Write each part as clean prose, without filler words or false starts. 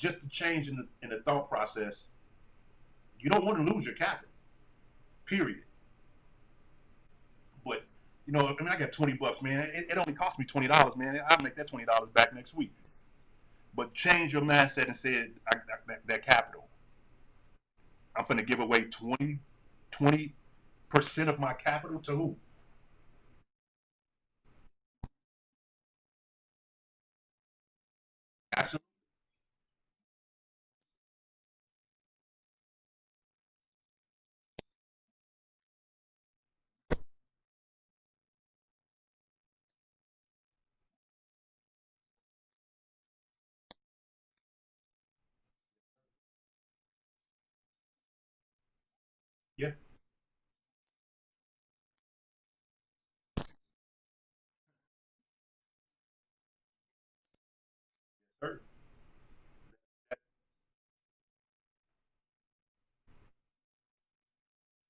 just the change in the thought process. You don't want to lose your capital, period. But I mean, I got $20, man. It only cost me $20, man. I'll make that $20 back next week. But change your mindset and say that capital. I'm going to give away 20% of my capital to who? Absolutely. Yeah, sir.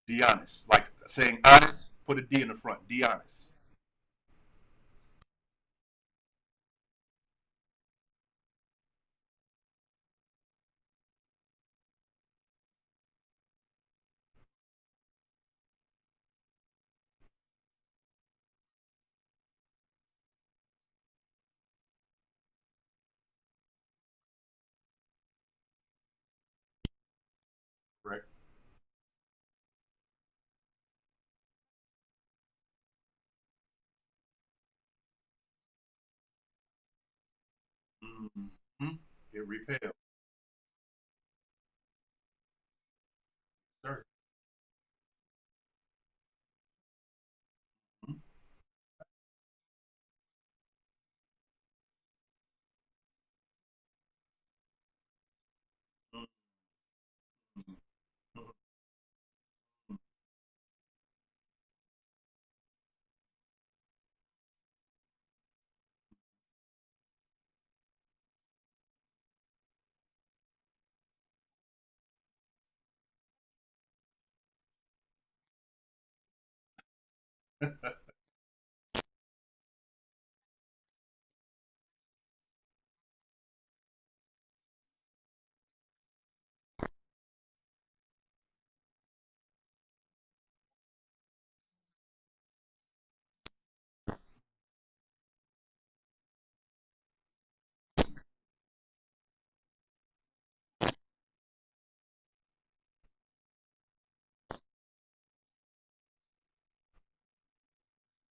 Be honest. Like saying honest, put a D in the front. Be honest. Correct. Mm-hmm. It repels, sir. Mm-hmm. Mm-hmm.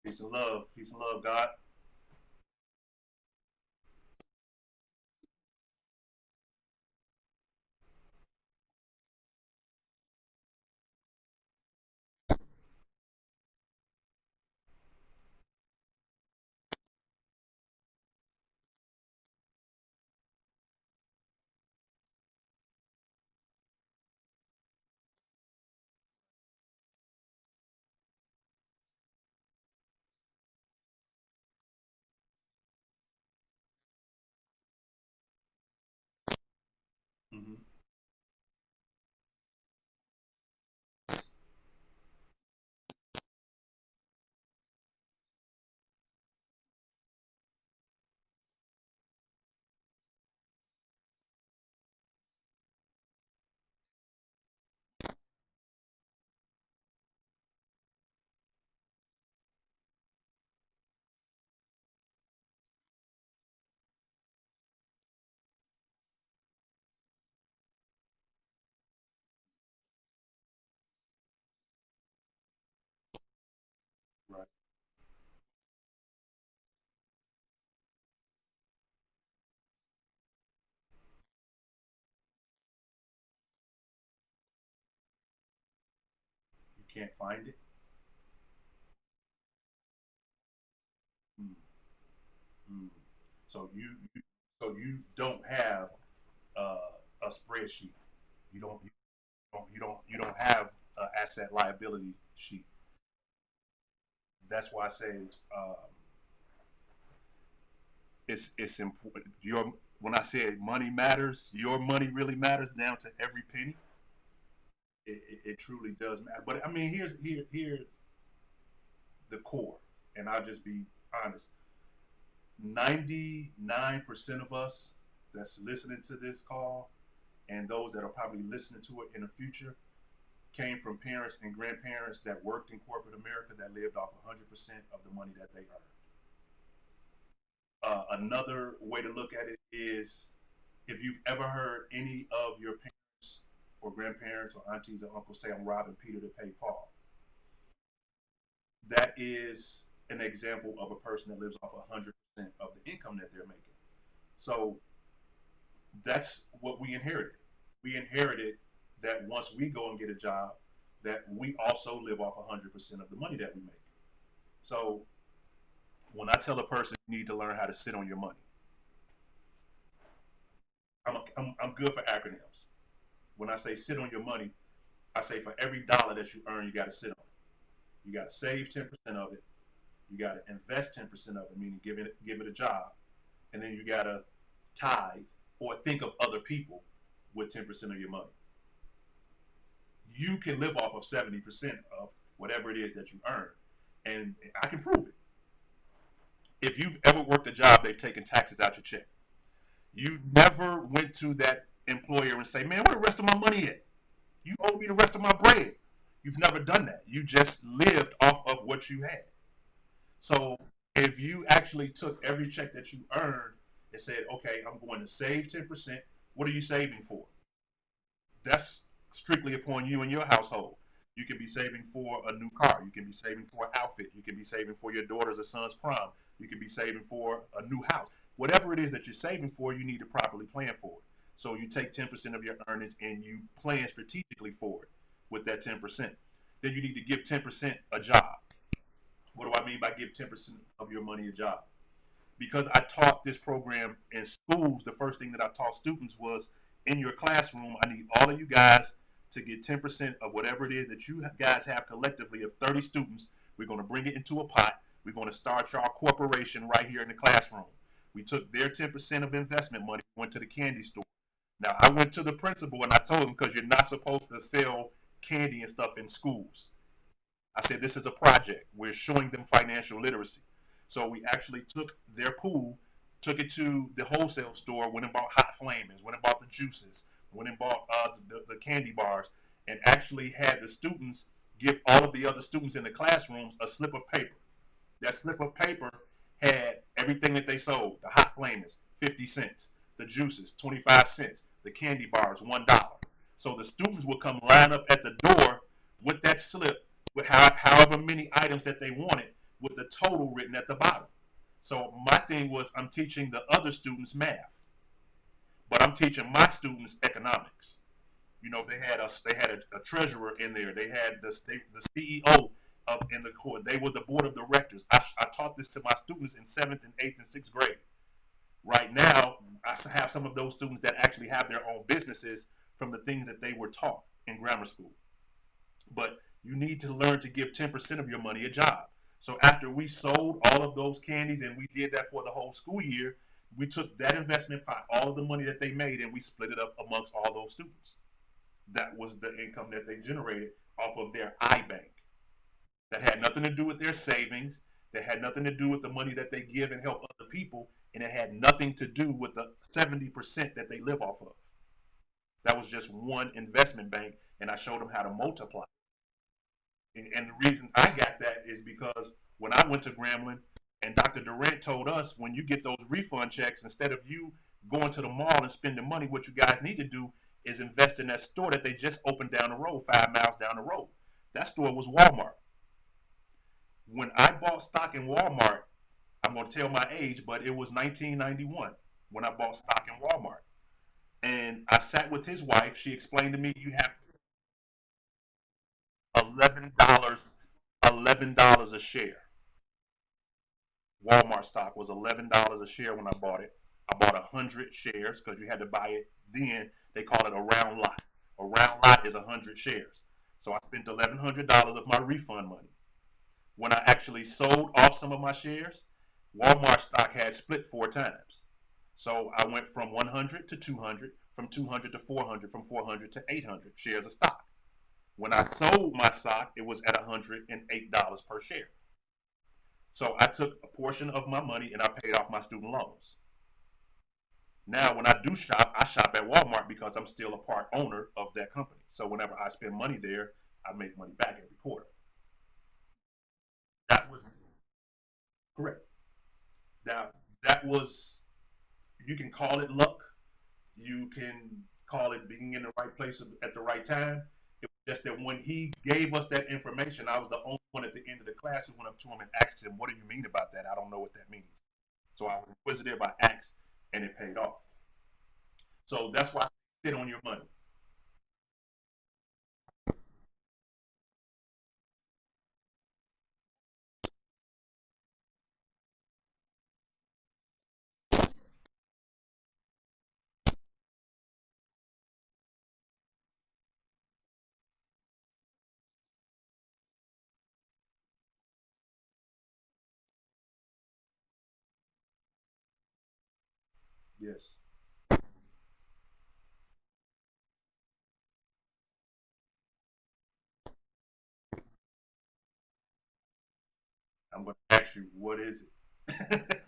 Peace and love. Peace and love, God. Mm-hmm. Right. You can't find it. Mm-hmm. So you don't have a spreadsheet. You don't have an asset liability sheet. That's why I say it's important. Your When I say money matters, your money really matters down to every penny. It truly does matter. But I mean, here's the core, and I'll just be honest. 99% of us that's listening to this call and those that are probably listening to it in the future came from parents and grandparents that worked in corporate America that lived off 100% of the money that they earned. Another way to look at it is if you've ever heard any of your parents or grandparents or aunties or uncles say, I'm robbing Peter to pay Paul, that is an example of a person that lives off 100% of the income that they're making. So that's what we inherited. We inherited that once we go and get a job, that we also live off 100% of the money that we make. So when I tell a person you need to learn how to sit on your money, I'm good for acronyms. When I say sit on your money, I say for every dollar that you earn, you got to sit on it. You got to save 10% of it. You got to invest 10% of it, meaning give it a job, and then you got to tithe or think of other people with 10% of your money. You can live off of 70% of whatever it is that you earn, and I can prove it. If you've ever worked a job, they've taken taxes out your check. You never went to that employer and say, "Man, where the rest of my money at? You owe me the rest of my bread." You've never done that. You just lived off of what you had. So if you actually took every check that you earned and said, "Okay, I'm going to save 10%," what are you saving for? That's strictly upon you and your household. You can be saving for a new car. You can be saving for an outfit. You can be saving for your daughter's or son's prom. You can be saving for a new house. Whatever it is that you're saving for, you need to properly plan for it. So you take 10% of your earnings and you plan strategically for it with that 10%. Then you need to give 10% a job. What do I mean by give 10% of your money a job? Because I taught this program in schools, the first thing that I taught students was in your classroom, I need all of you guys to get 10% of whatever it is that you guys have collectively of 30 students. We're going to bring it into a pot. We're going to start your corporation right here in the classroom. We took their 10% of investment money, went to the candy store. Now, I went to the principal and I told him, because you're not supposed to sell candy and stuff in schools. I said, this is a project. We're showing them financial literacy. So we actually took their pool, took it to the wholesale store, went and bought hot flamings, went and bought the juices, went and bought the candy bars, and actually had the students give all of the other students in the classrooms a slip of paper. That slip of paper had everything that they sold: the hot flamings, 50 cents, the juices, 25 cents, the candy bars, $1. So the students would come line up at the door with that slip with however many items that they wanted with the total written at the bottom. So my thing was, I'm teaching the other students math, but I'm teaching my students economics. You know, they had a treasurer in there. They had the CEO up in the court. They were the board of directors. I taught this to my students in seventh and eighth and sixth grade. Right now, I have some of those students that actually have their own businesses from the things that they were taught in grammar school. But you need to learn to give 10% of your money a job. So after we sold all of those candies and we did that for the whole school year, we took that investment pot, all of the money that they made, and we split it up amongst all those students. That was the income that they generated off of their iBank. That had nothing to do with their savings. That had nothing to do with the money that they give and help other people. And it had nothing to do with the 70% that they live off of. That was just one investment bank, and I showed them how to multiply. And the reason I got that is because when I went to Grambling, and Dr. Durant told us, when you get those refund checks, instead of you going to the mall and spending money, what you guys need to do is invest in that store that they just opened down the road, 5 miles down the road. That store was Walmart. When I bought stock in Walmart, I'm going to tell my age, but it was 1991 when I bought stock in Walmart. And I sat with his wife. She explained to me, you have $11, $11 a share. Walmart stock was $11 a share when I bought it. I bought 100 shares because you had to buy it then. They call it a round lot. A round lot is 100 shares. So I spent $1,100 of my refund money. When I actually sold off some of my shares, Walmart stock had split 4 times. So I went from 100 to 200, from 200 to 400, from 400 to 800 shares of stock. When I sold my stock, it was at $108 per share. So I took a portion of my money and I paid off my student loans. Now, when I do shop, I shop at Walmart because I'm still a part owner of that company. So whenever I spend money there, I make money back every quarter. That was correct. Now, that was, you can call it luck. You can call it being in the right place at the right time. It was just that when he gave us that information, I was the only one at the end of the class who went up to him and asked him, "What do you mean about that? I don't know what that means." So I was inquisitive. I asked, and it paid off. So that's why I sit on your money. Yes, I'm going to ask you, what is it?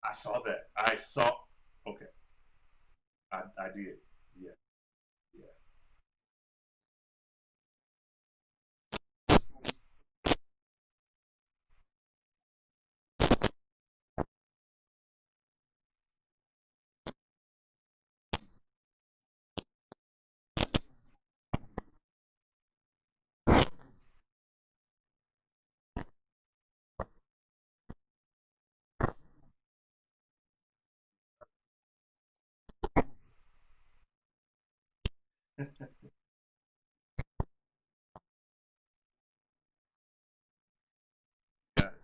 I saw that. I saw. Okay, I did. Yeah, yeah. Got it.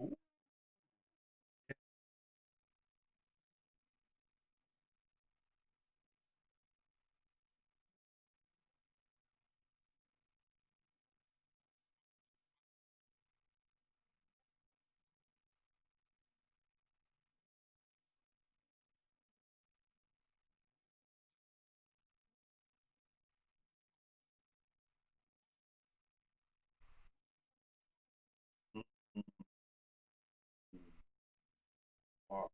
Ooh. Mm, mm, mm. Wow.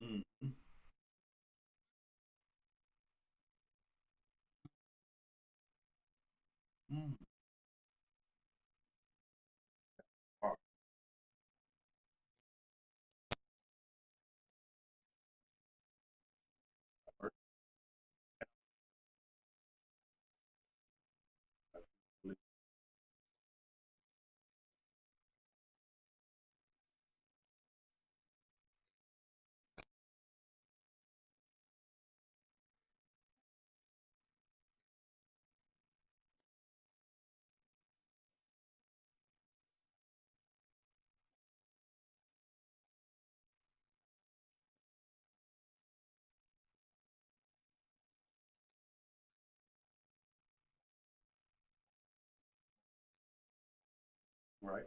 Mm, mm, mm. Wow. Right.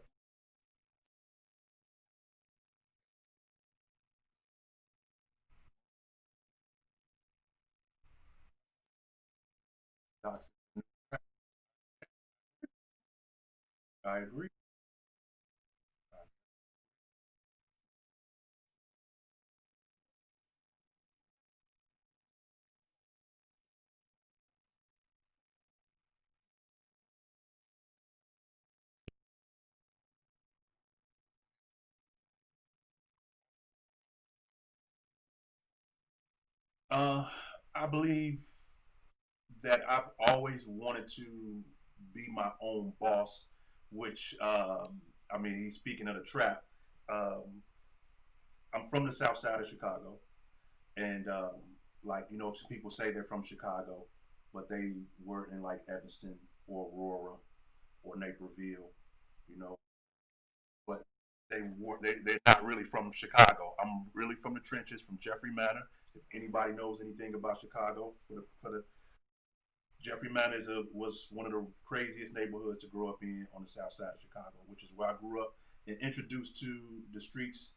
That's- I agree. Uh, I believe that I've always wanted to be my own boss, which I mean, he's speaking of the trap. Um, I'm from the South Side of Chicago, and like some people say they're from Chicago, but they were in like Evanston or Aurora or Naperville, you know. they're not really from Chicago. I'm really from the trenches, from Jeffrey Manor. If anybody knows anything about Chicago, for the Jeffrey Manor was one of the craziest neighborhoods to grow up in on the south side of Chicago, which is where I grew up and introduced to the streets.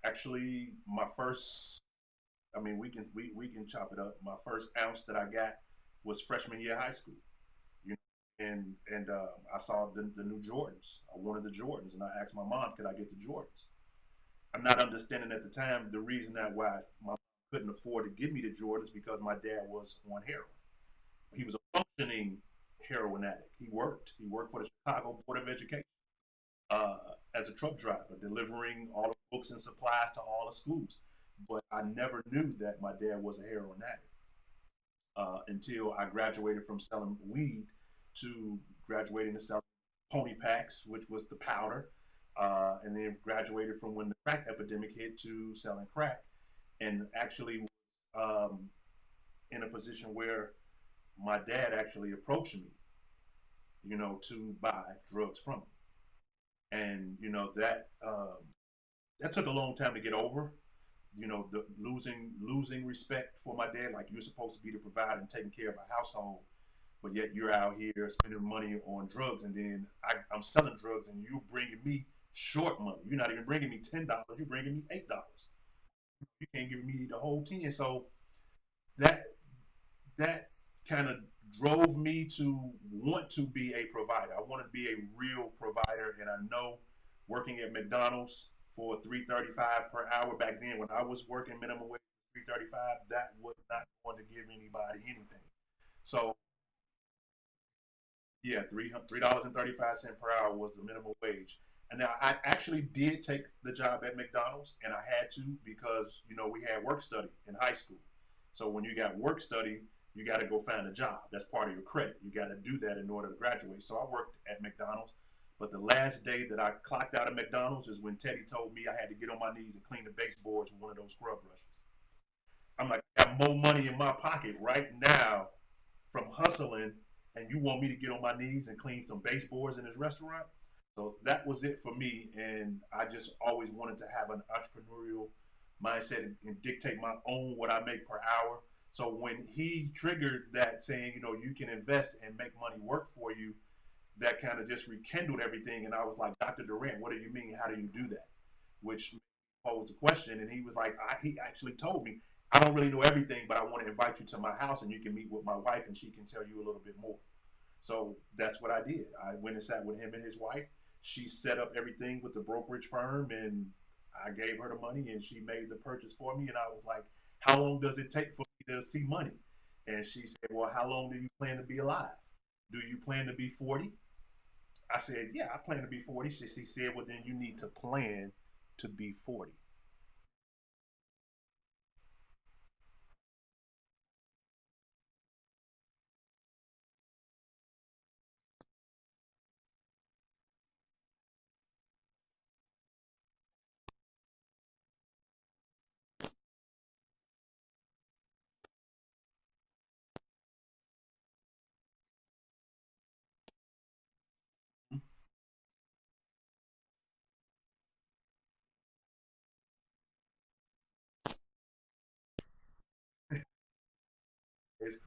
Actually, my first, I mean, we can chop it up. My first ounce that I got was freshman year of high school. You know, and I saw the new Jordans. I wanted the Jordans, and I asked my mom, "Could I get the Jordans?" I'm not understanding at the time the reason that why my mom couldn't afford to give me the Jordans because my dad was on heroin. He was a functioning heroin addict. He worked. He worked for the Chicago Board of Education uh, as a truck driver, delivering all the books and supplies to all the schools. But I never knew that my dad was a heroin addict until I graduated from selling weed to graduating to selling pony packs, which was the powder, and then graduated from when the crack epidemic hit to selling crack, and actually um, in a position where my dad actually approached me, to buy drugs from me, and that took a long time to get over. The losing respect for my dad. Like, you're supposed to be the provider and taking care of a household, but yet you're out here spending money on drugs, and then I'm selling drugs, and you're bringing me short money. You're not even bringing me $10. You're bringing me $8. You can't give me the whole 10. So that that kind of drove me to want to be a provider. I want to be a real provider, and I know working at McDonald's for 3.35 per hour back then when I was working minimum wage 3.35, that was not going to give anybody anything. So yeah, $3.35 per hour was the minimum wage. And now I actually did take the job at McDonald's, and I had to because we had work study in high school. So when you got work study, you got to go find a job. That's part of your credit. You got to do that in order to graduate. So I worked at McDonald's, but the last day that I clocked out of McDonald's is when Teddy told me I had to get on my knees and clean the baseboards with one of those scrub brushes. I'm like, I got more money in my pocket right now from hustling, and you want me to get on my knees and clean some baseboards in this restaurant? So that was it for me, and I just always wanted to have an entrepreneurial mindset and dictate my own what I make per hour. So when he triggered that, saying, you can invest and make money work for you, that kind of just rekindled everything. And I was like, Dr. Durant, what do you mean? How do you do that? Which posed a question, and he was like, he actually told me, I don't really know everything, but I want to invite you to my house, and you can meet with my wife, and she can tell you a little bit more. So that's what I did. I went and sat with him and his wife. She set up everything with the brokerage firm, and I gave her the money, and she made the purchase for me. And I was like, how long does it take for me to see money? And she said, well, how long do you plan to be alive? Do you plan to be 40? I said, yeah, I plan to be 40. She said, well, then you need to plan to be 40. It's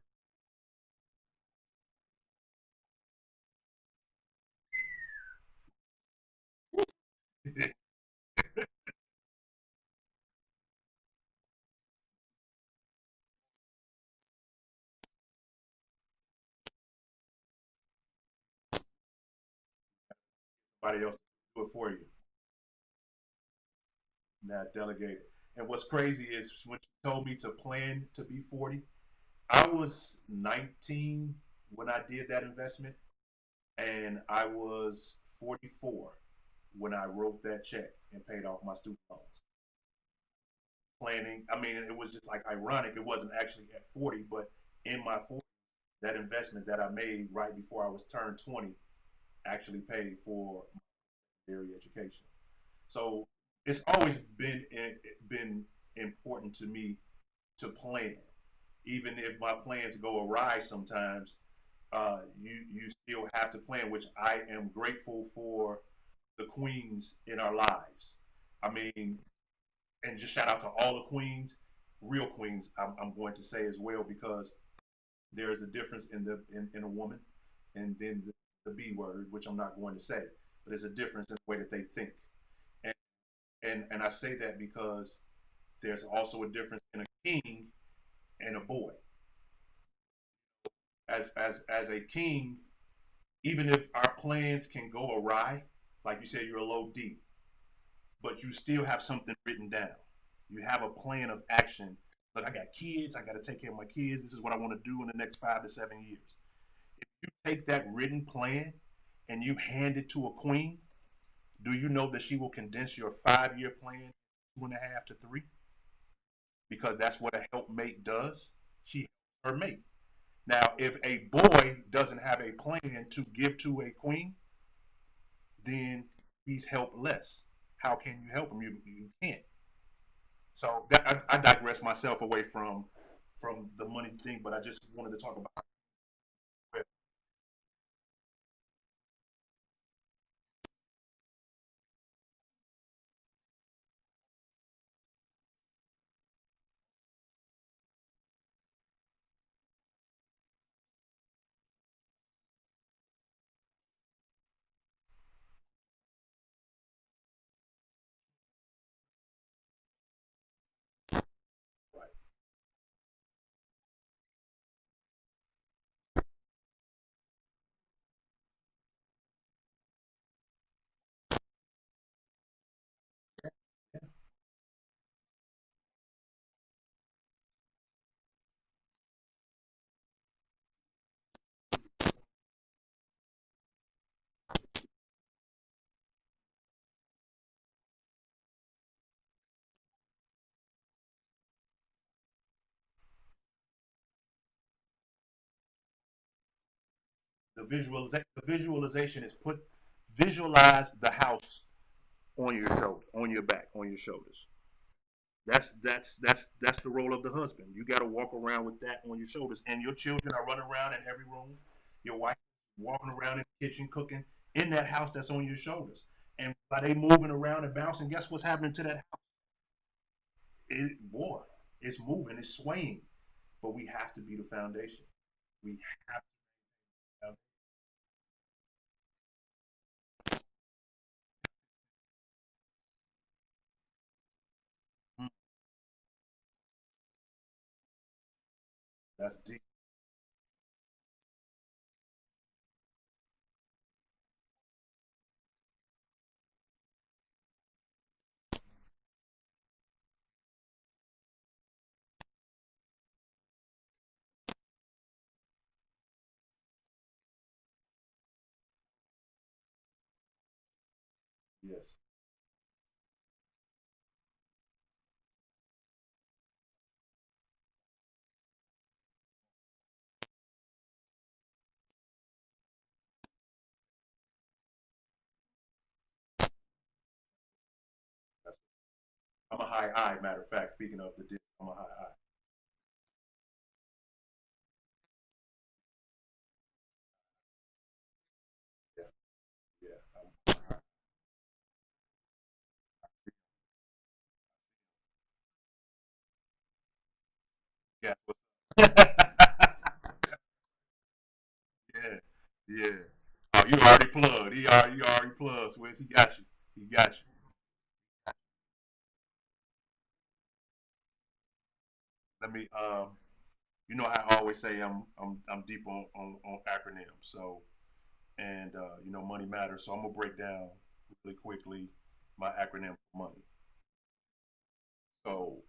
somebody else to do it for you, not delegate it. And what's crazy is when she told me to plan to be 40, I was 19 when I did that investment, and I was 44 when I wrote that check and paid off my student loans. Planning, I mean, it was just like ironic. It wasn't actually at 40, but in my 40, that investment that I made right before I was turned 20 actually paid for my dairy education. So it's always been important to me to plan, even if my plans go awry sometimes. You still have to plan, which I am grateful for the queens in our lives. I mean, and just shout out to all the queens, real queens. I'm going to say as well because there is a difference in a woman, and then the B word, which I'm not going to say, but there's a difference in the way that they think, and and I say that because there's also a difference in a king and a boy. As a king, even if our plans can go awry, like you said, you're a low D, but you still have something written down. You have a plan of action. Look, I got kids. I got to take care of my kids. This is what I want to do in the next 5 to 7 years. If you take that written plan and you hand it to a queen, do you know that she will condense your 5 year plan 2.5 to 3? Because that's what a helpmate does. She helps her mate. Now, if a boy doesn't have a plan to give to a queen, then he's helpless. How can you help him? You can't. So that, I digress myself away from the money thing, but I just wanted to talk about right. The visualization is put visualize the house on your shoulder, on your back, on your shoulders. That's the role of the husband. You got to walk around with that on your shoulders, and your children are running around in every room. Your wife walking around in the kitchen cooking in that house that's on your shoulders. And by they moving around and bouncing, guess what's happening to that house? Boy, it's moving, it's swaying. But we have to be the foundation. We have to. Mm, that's deep. Yes, that's, I'm a high I. Matter of fact, speaking of the dip, I'm a high I. Yeah, yeah, yeah. Yeah, yeah. Oh, you already plugged. You already plugged, Swiss. He got you. He got you. Let me you know I always say I'm deep on acronyms. So and money matters. So I'm gonna break down really quickly my acronym for money. So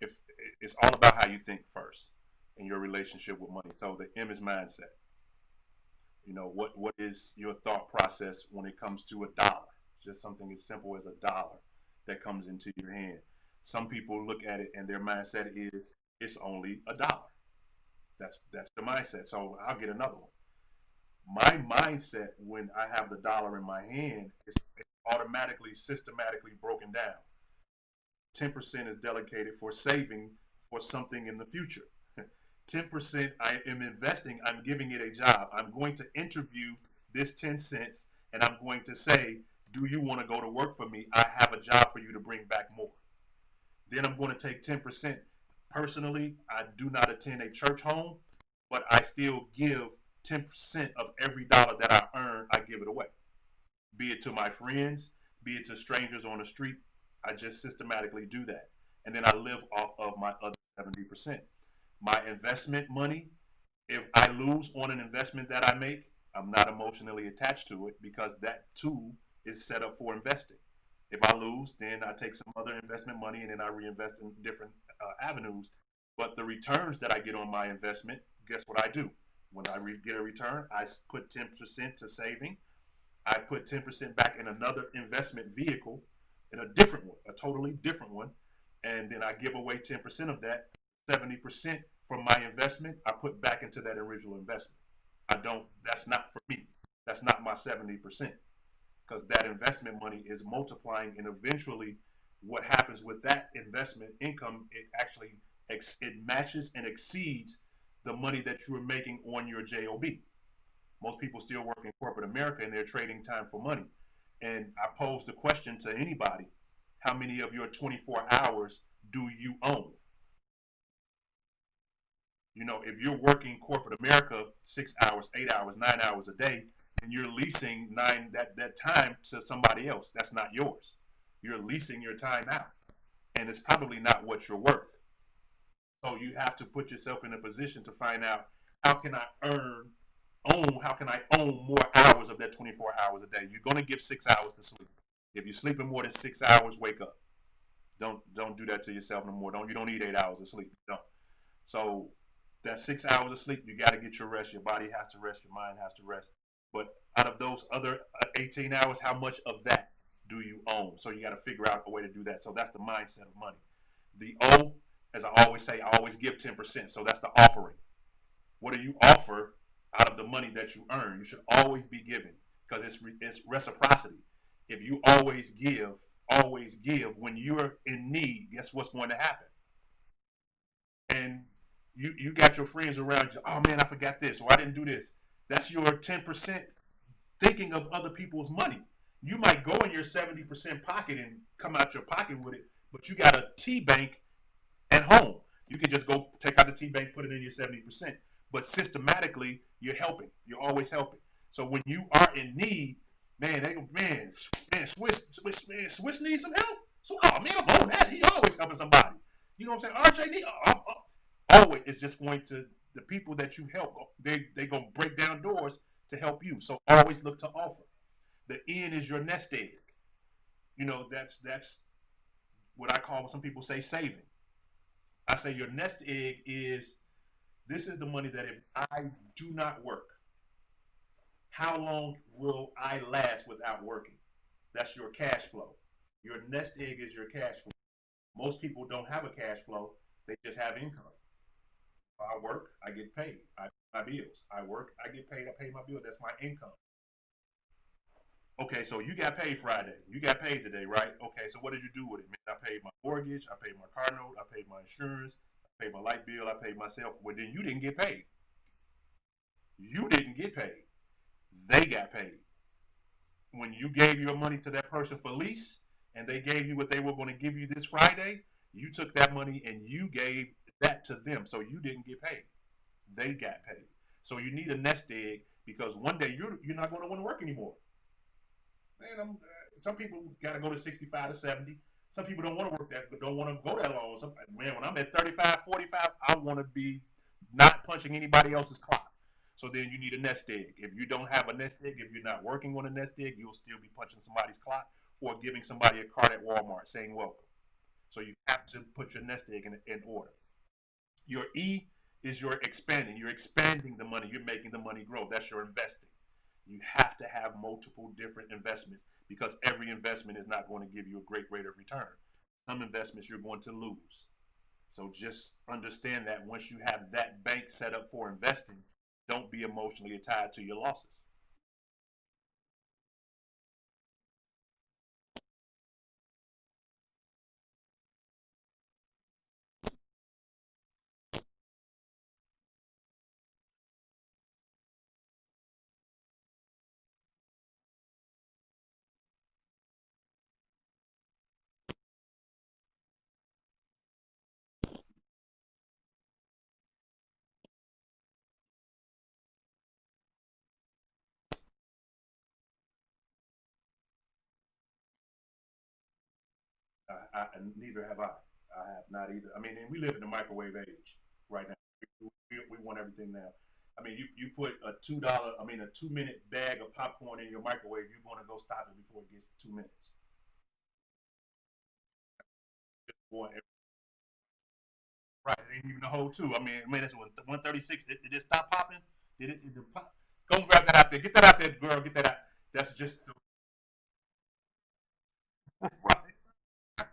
if it's all about how you think first in your relationship with money. So the M is mindset. What is your thought process when it comes to a dollar? Just something as simple as a dollar that comes into your hand. Some people look at it and their mindset is it's only a dollar. That's the mindset. So I'll get another one. My mindset when I have the dollar in my hand is automatically systematically broken down. 10% is dedicated for saving for something in the future. 10% I am investing, I'm giving it a job. I'm going to interview this 10 cents and I'm going to say, Do you want to go to work for me? I have a job for you to bring back more. Then I'm going to take 10%. Personally, I do not attend a church home, but I still give 10% of every dollar that I earn, I give it away. Be it to my friends, be it to strangers on the street. I just systematically do that. And then I live off of my other 70%. My investment money, if I lose on an investment that I make, I'm not emotionally attached to it because that too is set up for investing. If I lose, then I take some other investment money and then I reinvest in different avenues. But the returns that I get on my investment, guess what I do? When I get a return, I put 10% to saving. I put 10% back in another investment vehicle, in a different one, a totally different one. And then I give away 10% of that. 70% from my investment, I put back into that original investment. I don't, that's not for me. That's not my 70%, because that investment money is multiplying, and eventually what happens with that investment income, it actually it matches and exceeds the money that you are making on your job. Most people still work in corporate America and they're trading time for money. And I pose the question to anybody: how many of your 24 hours do you own? You know, if you're working corporate America 6 hours, 8 hours, 9 hours a day, and you're leasing that time to somebody else, that's not yours. You're leasing your time out, and it's probably not what you're worth. So you have to put yourself in a position to find out, how can I how can I own more hours of that 24 hours a day? You're going to give 6 hours to sleep. If you're sleeping more than 6 hours, wake up. Don't do that to yourself no more. You don't need 8 hours of sleep. Don't. So that 6 hours of sleep, you got to get your rest. Your body has to rest. Your mind has to rest. But out of those other 18 hours, how much of that do you own? So you got to figure out a way to do that. So that's the mindset of money. The O, as I always say, I always give 10%. So that's the offering. What do you offer out of the money that you earn? You should always be giving, because it's reciprocity. If you always give when you're in need, guess what's going to happen? And you got your friends around you. Oh man, I forgot this, or I didn't do this. That's your 10% thinking of other people's money. You might go in your 70% pocket and come out your pocket with it, but you got a T bank at home. You can just go take out the T bank, put it in your 70%. But systematically, you're helping. You're always helping. So when you are in need, man, they go, man, Swiss needs some help. So, oh man, I'm on that. He always helping somebody. You know what I'm saying? RJ need, always. It's just going to, the people that you help. They gonna break down doors to help you. So always look to offer. The N is your nest egg. You know, that's what I call, what some people say, saving. I say your nest egg is, this is the money that if I do not work, how long will I last without working? That's your cash flow. Your nest egg is your cash flow. Most people don't have a cash flow, they just have income. I work, I get paid. I pay my bills. I work, I get paid, I pay my bill. That's my income. Okay, so you got paid Friday. You got paid today, right? Okay, so what did you do with it? Man, I paid my mortgage, I paid my car note, I paid my insurance, I paid my light bill, I paid myself. Well, then you didn't get paid. You didn't get paid. They got paid. When you gave your money to that person for lease and they gave you what they were going to give you this Friday, you took that money and you gave that to them. So you didn't get paid. They got paid. So you need a nest egg, because one day you're not going to want to work anymore. Man, some people got to go to 65 to 70. Some people don't want to work that, but don't want to go that long. Man, when I'm at 35, 45, I want to be not punching anybody else's clock. So then you need a nest egg. If you don't have a nest egg, if you're not working on a nest egg, you'll still be punching somebody's clock or giving somebody a card at Walmart saying welcome. So you have to put your nest egg in order. Your E is your expanding. You're expanding the money. You're making the money grow. That's your investing. You have to have multiple different investments, because every investment is not going to give you a great rate of return. Some investments you're going to lose. So just understand that once you have that bank set up for investing, don't be emotionally tied to your losses. Neither have I. I have not either. I mean, and we live in the microwave age right now. We want everything now. I mean, you put a $2, I mean, a 2 minute bag of popcorn in your microwave, you're going to go stop it before it gets 2 minutes. Boy, right, it ain't even the whole two. I mean, that's 136. Did it stop popping? Did it pop? Go and grab that out there. Get that out there, girl. Get that out. That's just right.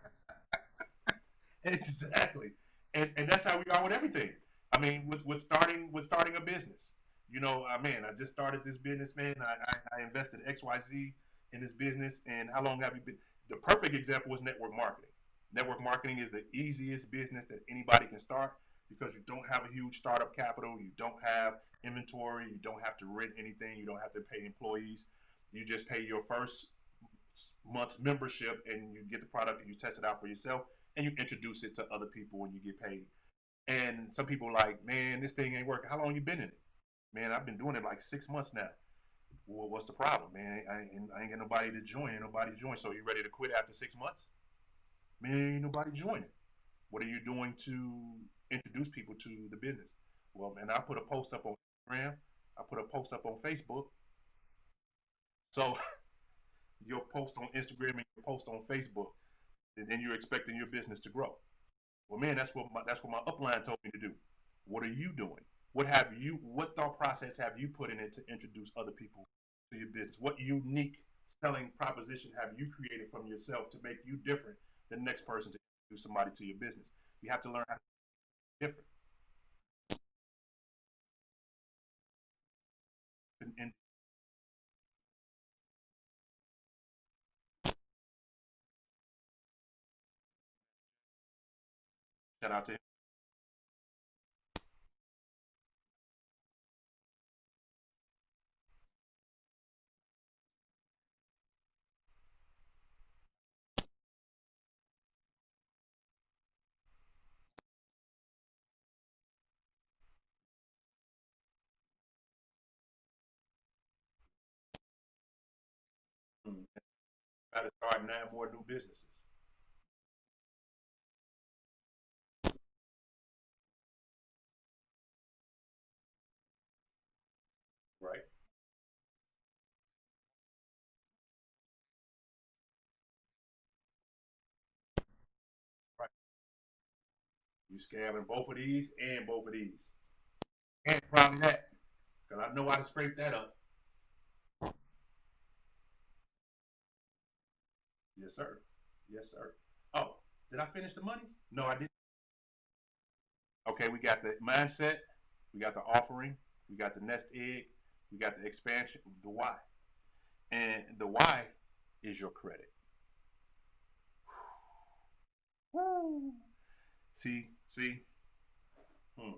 Exactly. And that's how we are with everything. I mean, with starting a business. You know, man, I just started this business, man. I invested XYZ in this business, and how long have you been? The perfect example is network marketing. Network marketing is the easiest business that anybody can start because you don't have a huge startup capital, you don't have inventory, you don't have to rent anything, you don't have to pay employees. You just pay your first month's membership, and you get the product and you test it out for yourself, and you introduce it to other people and you get paid. And some people are like, man, this thing ain't working. How long you been in it? Man, I've been doing it like 6 months now. Well, what's the problem, man? I ain't got nobody to join. Ain't nobody join. So you ready to quit after 6 months? Man, ain't nobody joining. What are you doing to introduce people to the business? Well, man, I put a post up on Instagram. I put a post up on Facebook. So your post on Instagram and your post on Facebook, and then you're expecting your business to grow. Well, man, that's what my upline told me to do. What are you doing? What thought process have you put in it to introduce other people to your business? What unique selling proposition have you created from yourself to make you different than the next person to introduce somebody to your business? You have to learn how to be different. And shout out to him. Got to start 9 more new businesses, right? Right. You scamming both of these and both of these, and probably that because I know how to scrape that up. Yes, sir. Yes, sir. Oh, did I finish the money? No, I didn't. Okay, we got the mindset, we got the offering, we got the nest egg, we got the expansion, the why. And the why is your credit. Woo. See, hmm.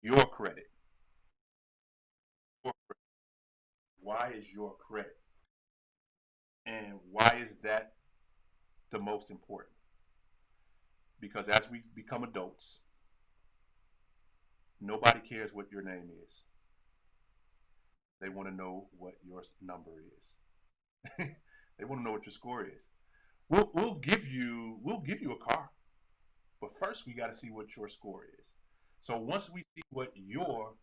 Your credit. Your credit. Why is your credit? And why is that the most important? Because as we become adults, nobody cares what your name is. They want to know what your number is. They want to know what your score is. We'll give you a car, but first we got to see what your score is. So once we see what your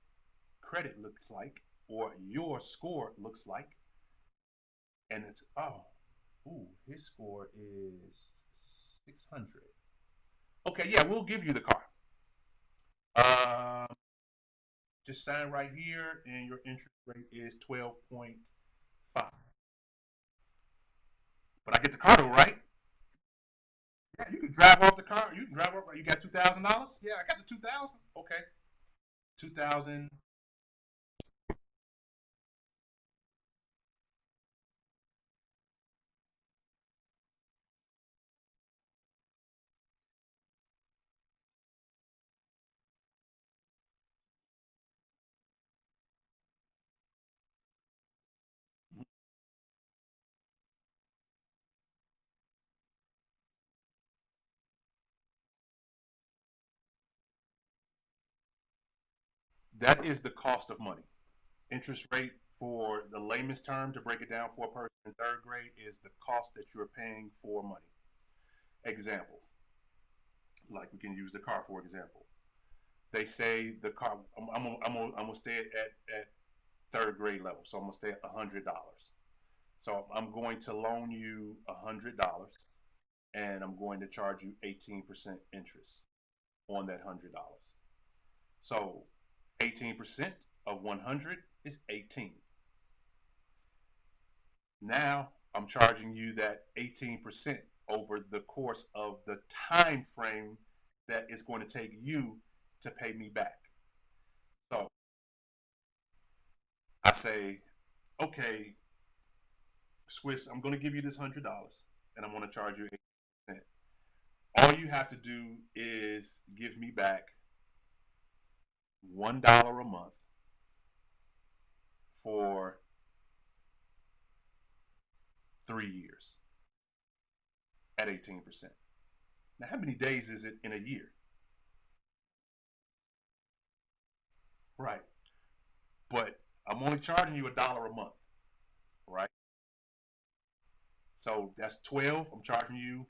credit looks like or your score looks like, and it's his score is 600. Okay, yeah, we'll give you the car. Um, just sign right here, and your interest rate is 12.5. But I get the car though, right? Yeah, you can drive off the car. You can drive off. You got $2,000. Yeah, I got the 2,000. Okay, 2,000. That is the cost of money. Interest rate For the layman's term, to break it down for a person in third grade, is the cost that you're paying for money. Example, like we can use the car for example. They say the car. I'm gonna stay at third grade level, so I'm gonna stay at $100. So I'm going to loan you $100, and I'm going to charge you 18% interest on that $100. So 18% of 100 is 18. Now I'm charging you that 18% over the course of the time frame that it's going to take you to pay me back. So I say, okay, Swiss, I'm going to give you this $100 and I'm going to charge you 8%. All you have to do is give me back $1 a month for 3 years at 18%. Now, how many days is it in a year? Right. But I'm only charging you $1 a month, right? So that's 12. I'm charging you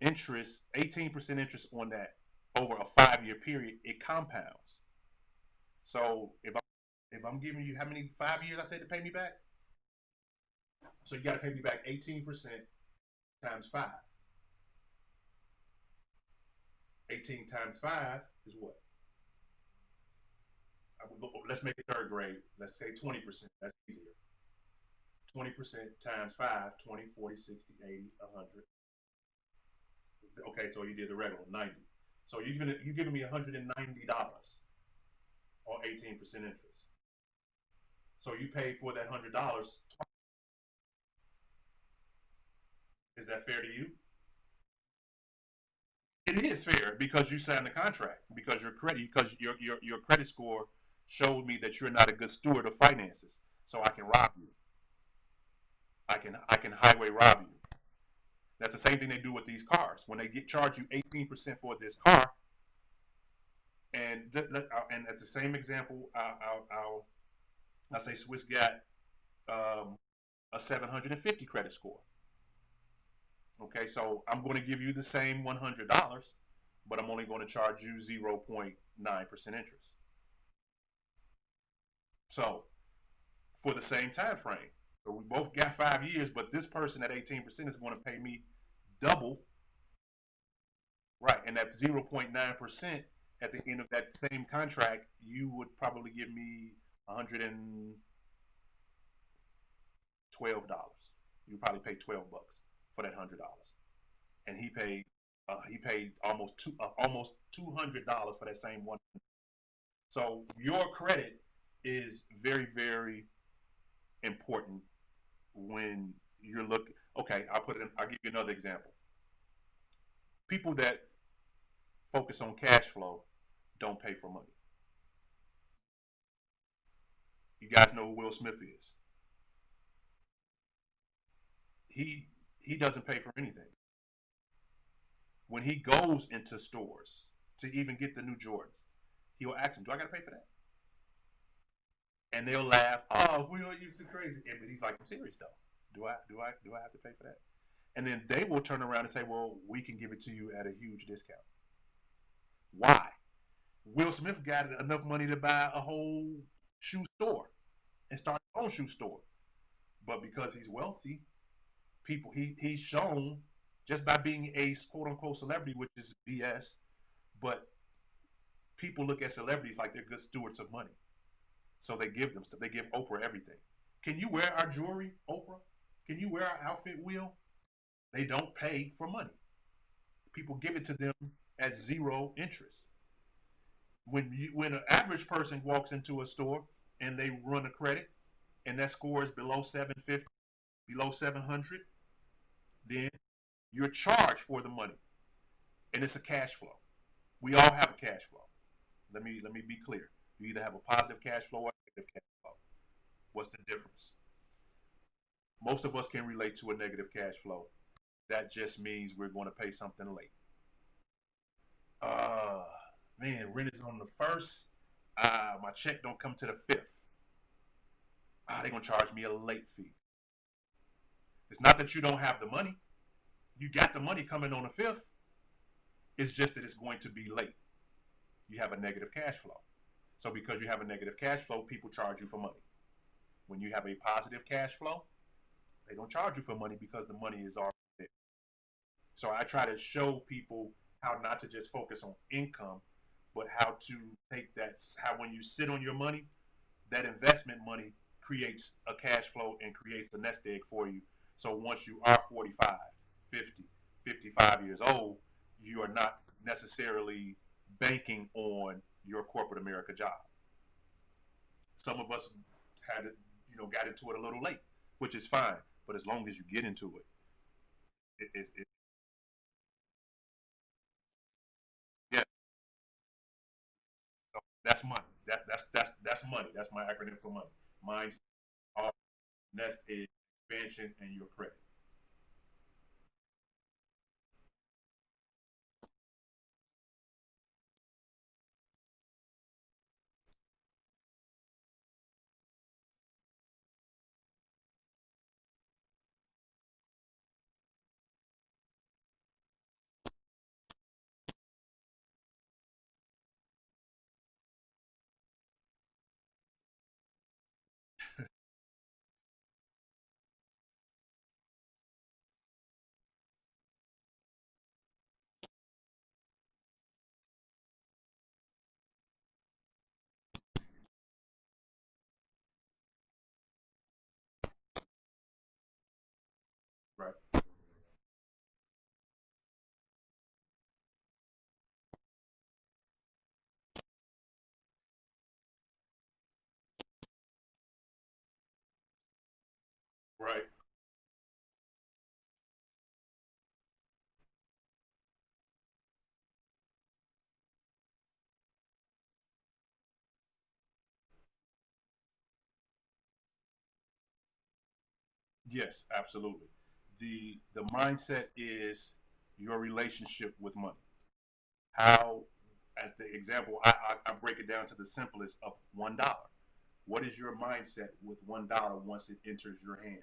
interest, 18% interest on that over a 5 year period. It compounds. So if I'm giving you how many 5 years I said to pay me back? So you got to pay me back 18% times five. 18 times five is what? Let's make it third grade. Let's say 20%. That's easier. 20% times 5, 20, 40, 60, 80, 100. Okay, so you did the regular 90. So you giving me $190 or 18% interest. So you pay for that $100. Is that fair to you? It is fair because you signed the contract. Because your credit score showed me that you're not a good steward of finances. So I can rob you. I can highway rob you. That's the same thing they do with these cars. When they get charge you 18% for this car, and it's the same example. I'll say Swiss got um, a 750 credit score. Okay, so I'm going to give you the same $100, but I'm only going to charge you 0.9% interest. So for the same time frame, so we both got 5 years, but this person at 18% is going to pay me double, right? And that 0.9% at the end of that same contract, you would probably give me $112. You probably pay $12 for that $100, and he paid almost $200 for that same one. So your credit is very very important when you're looking. Okay, I'll put it. I'll give you another example. People that focus on cash flow don't pay for money. You guys know who Will Smith is. He doesn't pay for anything. When he goes into stores to even get the new Jordans, he'll ask them, "Do I got to pay for that?" And they'll laugh. "Oh, Will, you so crazy." But he's like, "I'm serious though. Do I have to pay for that?" And then they will turn around and say, "Well, we can give it to you at a huge discount." Why? Will Smith got enough money to buy a whole shoe store and start his own shoe store. But because he's wealthy, he's shown just by being a quote unquote celebrity, which is BS. But people look at celebrities like they're good stewards of money, so they give them stuff. They give Oprah everything. Can you wear our jewelry, Oprah? Can you wear our outfit, Will? They don't pay for money. People give it to them at zero interest. When an average person walks into a store and they run a credit and that score is below 750, below 700, then you're charged for the money, and it's a cash flow. We all have a cash flow. Let me be clear. You either have a positive cash flow or a negative cash flow. What's the difference? Most of us can relate to a negative cash flow. That just means we're going to pay something late. Uh Man, rent is on the first. My check don't come to the fifth. Ah, they're gonna charge me a late fee. It's not that you don't have the money. You got the money coming on the fifth. It's just that it's going to be late. You have a negative cash flow. So because you have a negative cash flow, people charge you for money. When you have a positive cash flow, they don't charge you for money because the money is already there. So I try to show people how not to just focus on income, but how to take that, how when you sit on your money, that investment money creates a cash flow and creates a nest egg for you. So once you are 45, 50, 55 years old, you are not necessarily banking on your corporate America job. Some of us had it, got into it a little late, which is fine. But as long as you get into it, it yeah, so that's money. That's money. That's my acronym for money. Mine's off, nest egg, expansion, and your credit. Right. Right. Yes, absolutely. The mindset is your relationship with money. How, as the example, I break it down to the simplest of $1. What is your mindset with $1 once it enters your hand?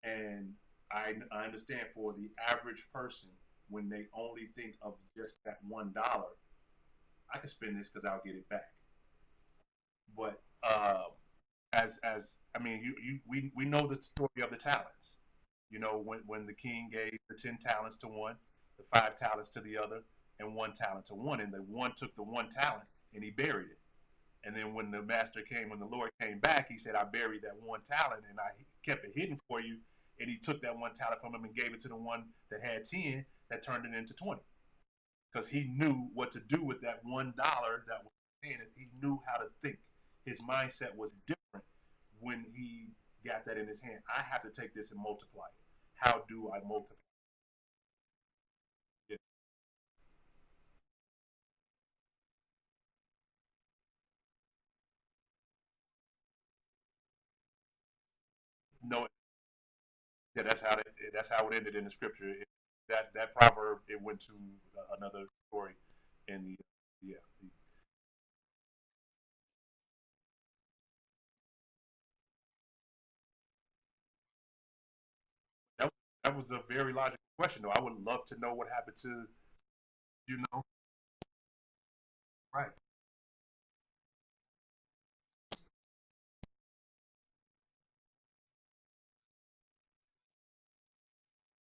And I understand for the average person, when they only think of just that $1, I can spend this because I'll get it back. But as I mean, we know the story of the talents. When the king gave the 10 talents to one, the 5 talents to the other, and 1 talent to one, and the one took the 1 talent and he buried it. And then when the master came, when the Lord came back, he said, "I buried that 1 talent and I kept it hidden for you." And he took that 1 talent from him and gave it to the one that had 10, that turned it into 20, because he knew what to do with that $1 that was in it. He knew how to think. His mindset was different when he got that in his hand. I have to take this and multiply it. How do I multiply it? No, yeah, that's how it ended in the scripture. That proverb, it went to another story in the yeah. That, that was a very logical question, though. I would love to know what happened to you know. Right.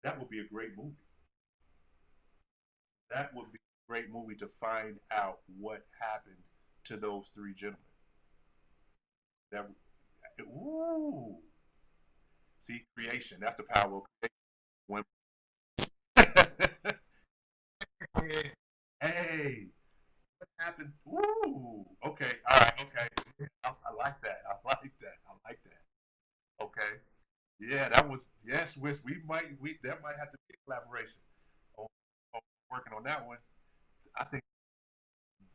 That would be a great movie. That would be a great movie to find out what happened to those 3 gentlemen. That ooh, see, creation. That's the power of creation. Hey, what happened? Ooh, okay, all right, okay. I like that. I like that. I like that. Okay, yeah, that was yes. We might we that might have to be a collaboration. On, on working on that one. I think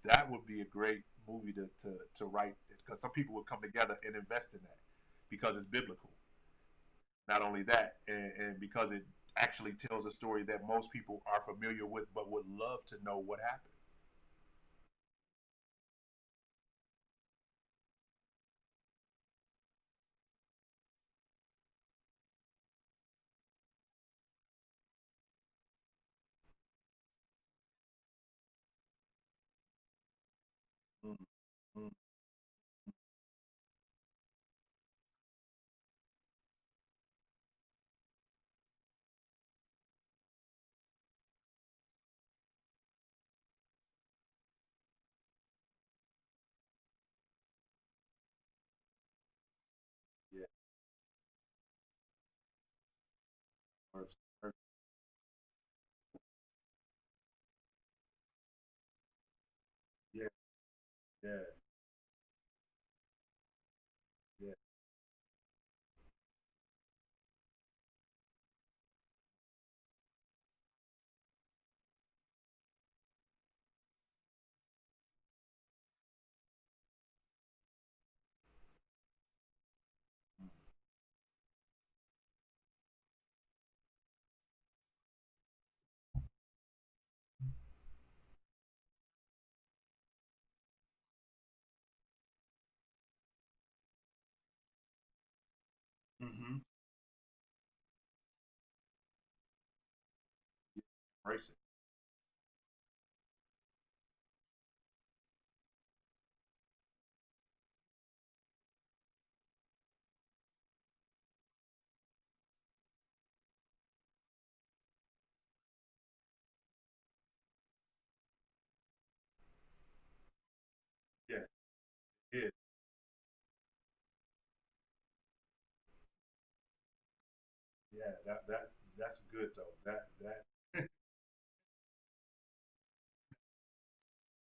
that would be a great movie to write, because some people would come together and invest in that because it's biblical. Not only that, and because it actually tells a story that most people are familiar with but would love to know what happened. mm, mm, yeah. First, first, yeah, yeah, yeah. Mm-hmm. Yeah. Embrace it. Yeah, it is. Yeah, that's good though. That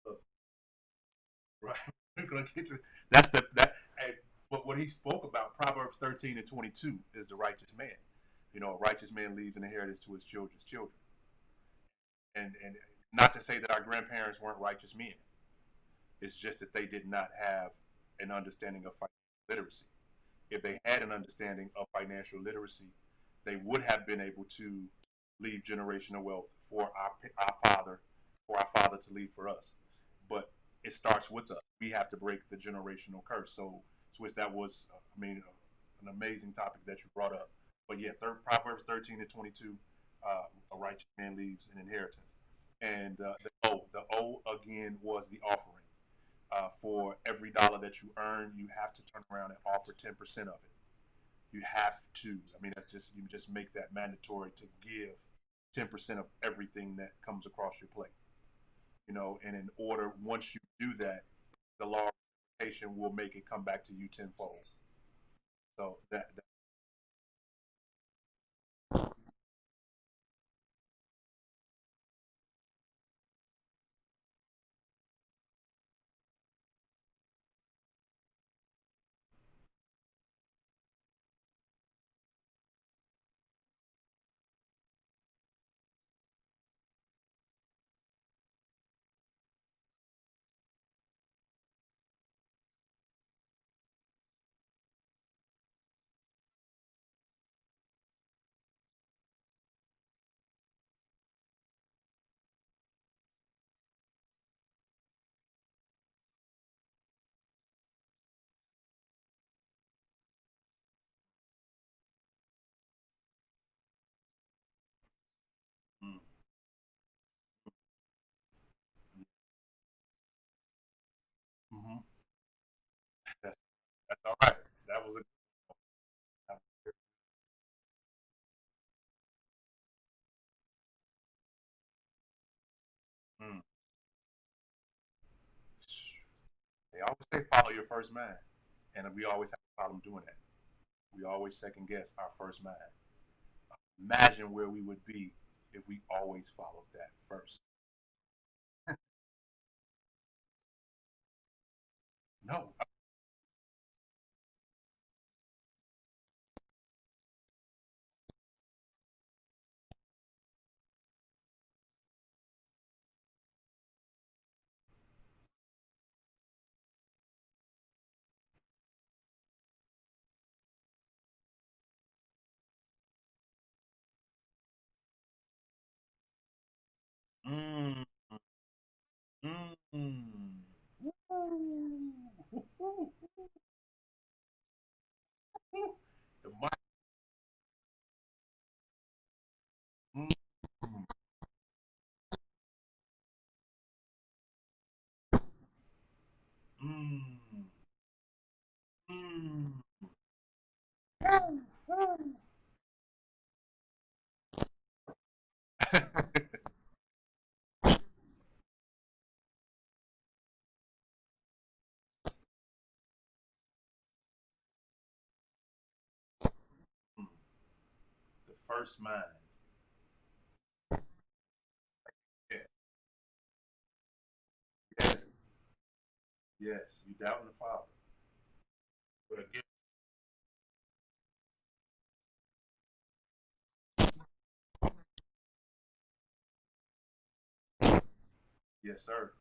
look, right. We're gonna get to that's the that. And, but what he spoke about, Proverbs 13 and 22, is the righteous man. You know, a righteous man leaves an inheritance to his children's children. And not to say that our grandparents weren't righteous men. It's just that they did not have an understanding of financial literacy. If they had an understanding of financial literacy, they would have been able to leave generational wealth for our father, for our father to leave for us. But it starts with us. We have to break the generational curse. So, Swiss, that was, I mean, an amazing topic that you brought up. But yeah, Proverbs 13 and 22, a righteous man leaves an inheritance. And the O again was the offering. For every dollar that you earn, you have to turn around and offer 10% of it. You have to. I mean, that's just you just make that mandatory to give 10% of everything that comes across your plate. You know, and in order, once you do that, the law of multiplication will make it come back to you tenfold. So that mm, mm-hmm. that's that's all right. That was a mm. They always say follow your first mind, and we always have a problem doing that. We always second guess our first mind. Imagine where we would be if we always followed that first. No. first mind. Yeah. Yeah. Yes. You doubting the Father. But again, yes, sir.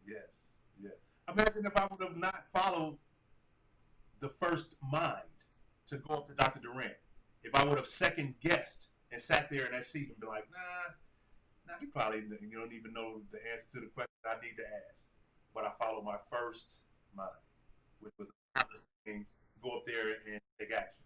Yes. Yes. Imagine if I would have not followed the first mind to go up to Dr. Durant. If I would have second guessed and sat there in that seat and be like, nah, you probably you don't even know the answer to the question I need to ask. But I followed my first mind, which was the thing, go up there and take action.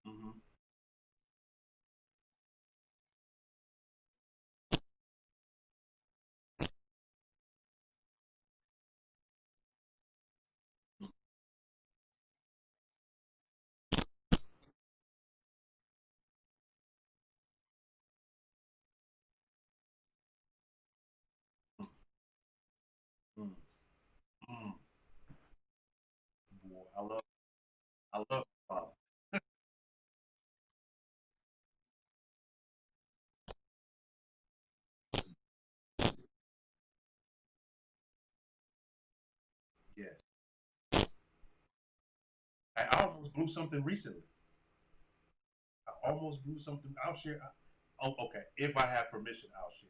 Mm-hmm. Mm-hmm. Mm-hmm. Boy, I love Father. Yeah, I almost blew something recently. I almost blew something. I'll share. Oh, okay. If I have permission, I'll share.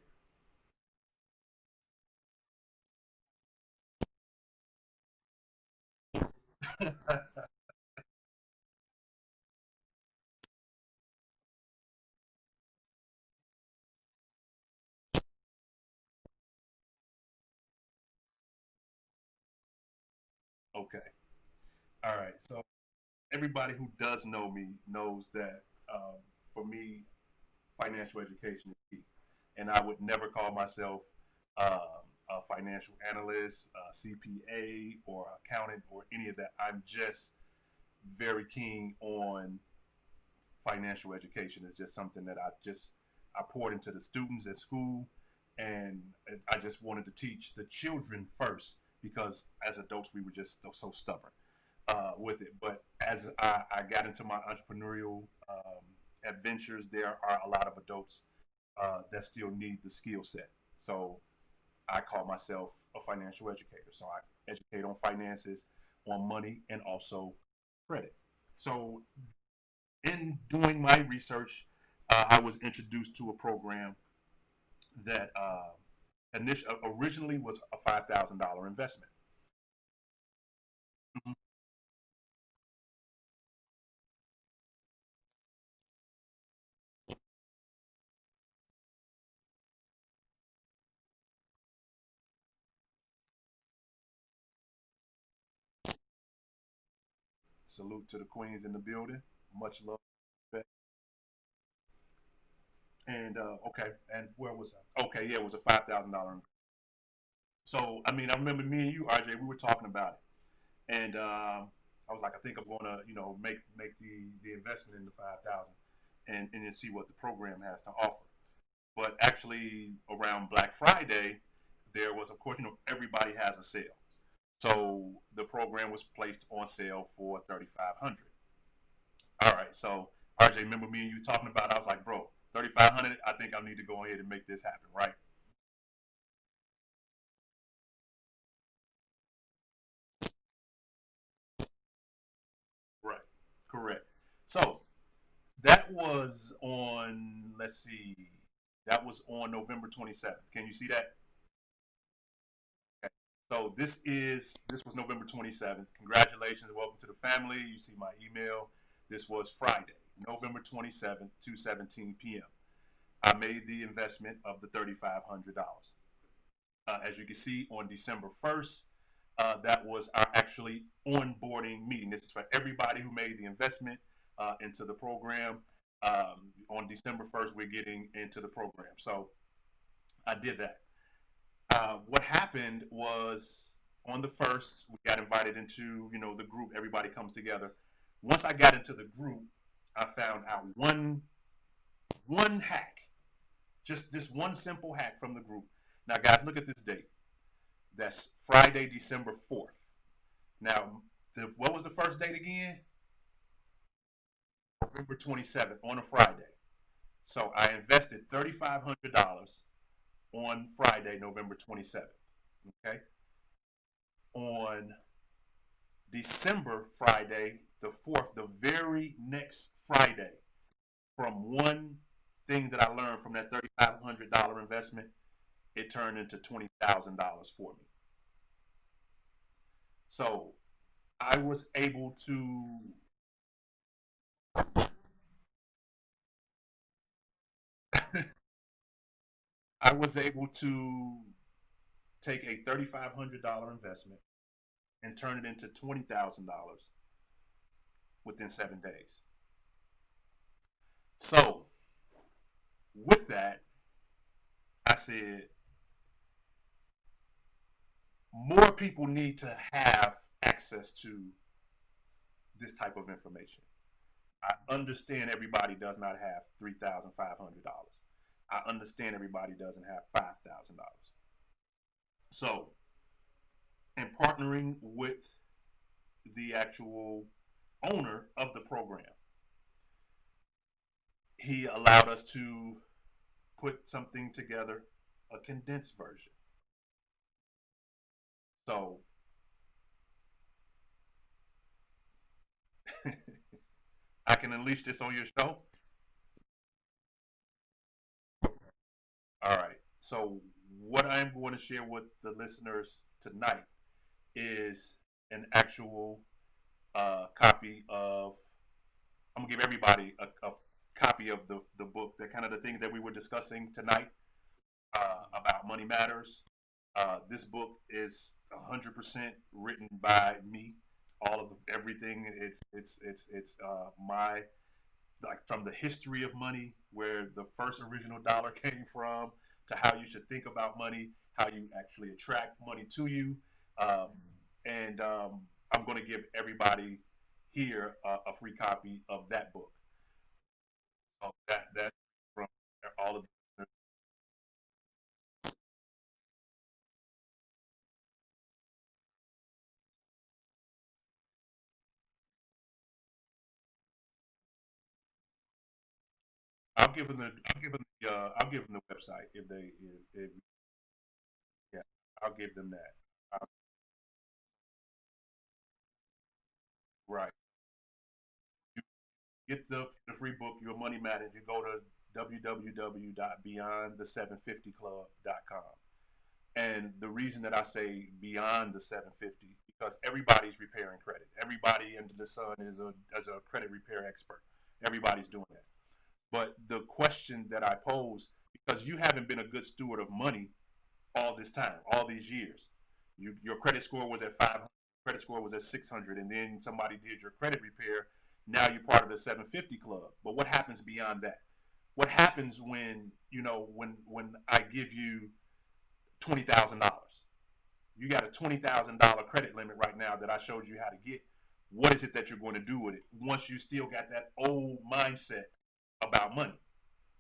Okay. All right. So everybody who does know me knows that for me, financial education is key, and I would never call myself a financial analyst, CPA, or accountant, or any of that. I'm just very keen on financial education. It's just something that I poured into the students at school, and I just wanted to teach the children first because as adults we were just so stubborn with it. But as I got into my entrepreneurial adventures, there are a lot of adults that still need the skill set. So I call myself a financial educator. So I educate on finances, on money, and also credit. So in doing my research, I was introduced to a program that originally was a $5,000 investment. Mhm. Salute to the queens in the building. Much love. And okay, and where was I? Okay, yeah, it was a $5,000. So I mean, I remember me and you, RJ, we were talking about it, and I was like, I think I'm going to, make the investment in the 5,000, and then see what the program has to offer. But actually, around Black Friday, there was, of course, everybody has a sale. So the program was placed on sale for 3,500. All right, so RJ, remember me and you talking about? I was like, bro, 3,500. I think I need to go ahead and make this happen, right? Right. Correct. So that was on. Let's see. That was on November 27th. Can you see that? Okay. So this was November 27th. Congratulations, welcome to the family. You see my email. This was Friday. November 27th, 2:17 p.m. I made the investment of the $3,500. As you can see, on December 1st, that was our actually onboarding meeting. This is for everybody who made the investment into the program. On December 1st, we're getting into the program. So I did that. What happened was on the first, we got invited into the group. Everybody comes together. Once I got into the group, I found out one hack, just this one simple hack from the group. Now, guys, look at this date. That's Friday, December 4th. Now, what was the first date again? November 27th on a Friday. So I invested $3,500 on Friday, November 27th. Okay. On December Friday, the 4th, the very next Friday, from one thing that I learned from that $3,500 investment, it turned into $20,000 for me. So I was able to, I was able to take a $3,500 investment and turn it into $20,000 within 7 days. So with that, I said more people need to have access to this type of information. I understand everybody does not have $3,500. I understand everybody doesn't have $5,000. So, in partnering with the actual owner of the program, he allowed us to put something together, a condensed version. So, I can unleash this on your show. All right. So, what I'm going to share with the listeners tonight is an actual copy of. I'm gonna give everybody a copy of the book, that kind of the things that we were discussing tonight about money matters. This book is 100% written by me. All of everything. It's my, like, from the history of money, where the first original dollar came from, to how you should think about money, how you actually attract money to you, um, and I'm going to give everybody here a free copy of that book. So that from all of the, I'll give them the website if if yeah, I'll give them that. Right. You get the free book, Your Money Matters. You go to www.beyondthe750club.com. And the reason that I say beyond the 750, because everybody's repairing credit. Everybody under the sun is a credit repair expert. Everybody's doing that. But the question that I pose, because you haven't been a good steward of money all this time, all these years. Your credit score was at 500, credit score was at 600, and then somebody did your credit repair. Now you're part of the 750 club. But what happens beyond that? What happens when when I give you $20,000? You got a $20,000 credit limit right now that I showed you how to get. What is it that you're going to do with it once you still got that old mindset about money?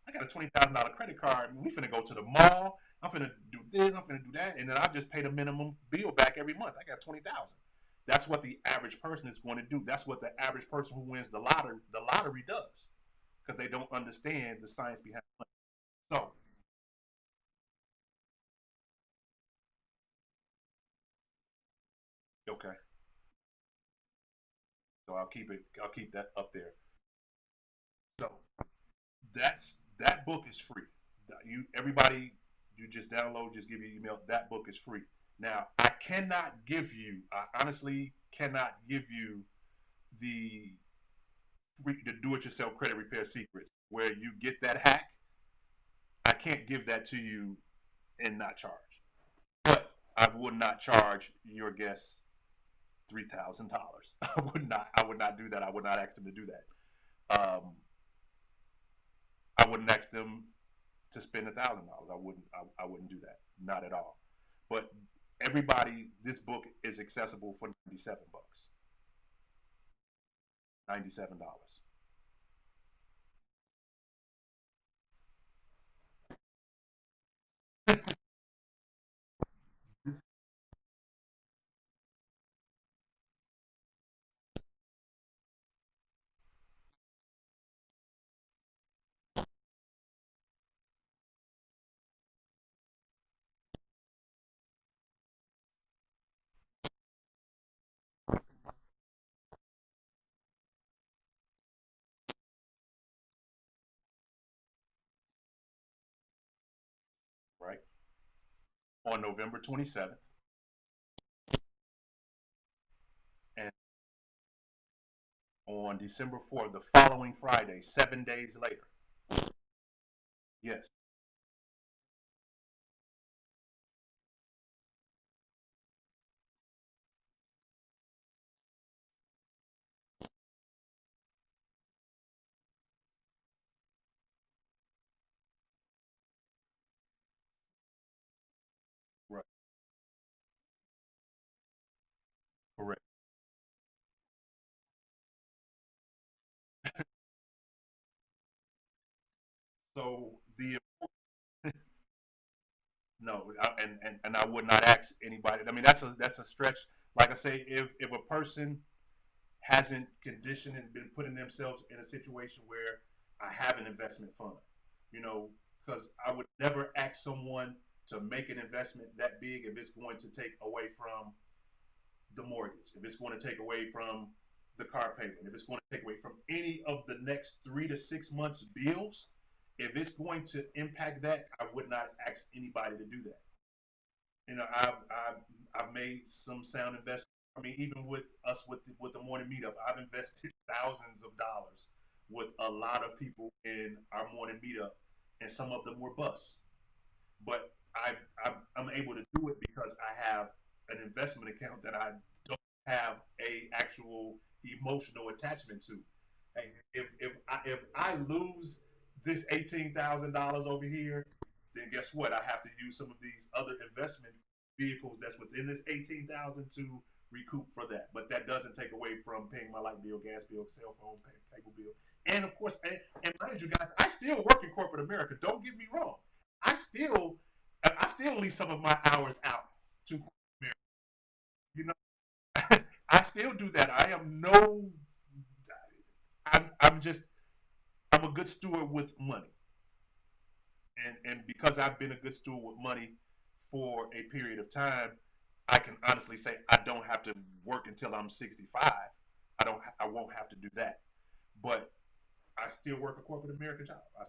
I got a $20,000 credit card. We finna go to the mall. I'm finna do this. I'm finna do that, and then I just pay the minimum bill back every month. I got 20,000. That's what the average person is going to do. That's what the average person who wins the lottery does, because they don't understand the science behind money. So, okay, so I'll keep it. I'll keep that up there. So that book is free. You everybody, you just download, just give your email. That book is free. Now I cannot give you. I honestly cannot give you the the do-it-yourself credit repair secrets where you get that hack. I can't give that to you and not charge. But I would not charge your guests $3,000. I would not. I would not do that. I would not ask them to do that. I wouldn't ask them to spend $1,000. I wouldn't. I wouldn't do that. Not at all. But everybody, this book is accessible for $97. $97. Right. On November 27th, and on December 4th, the following Friday, 7 days later. Yes. Right. Correct. So the no, and I would not ask anybody. I mean, that's a stretch. Like I say, if a person hasn't conditioned and been putting themselves in a situation where I have an investment fund, you know, because I would never ask someone to make an investment that big if it's going to take away from the mortgage, if it's going to take away from the car payment, if it's going to take away from any of the next 3 to 6 months bills, if it's going to impact that, I would not ask anybody to do that. You know, I've made some sound investments. I mean, even with us with the morning meetup, I've invested thousands of dollars with a lot of people in our morning meetup, and some of them were busts. But I'm able to do it because I have an investment account that I don't have a actual emotional attachment to. Hey, if I lose this $18,000 over here, then guess what? I have to use some of these other investment vehicles that's within this 18,000 to recoup for that. But that doesn't take away from paying my light bill, gas bill, cell phone, cable bill, and of course, and mind you guys, I still work in corporate America. Don't get me wrong. I still I still leave some of my hours out to corporate America. You know, I still do that. I am no. I'm just I'm a good steward with money, and because I've been a good steward with money for a period of time, I can honestly say I don't have to work until I'm 65. I won't have to do that, but I still work a corporate American job. I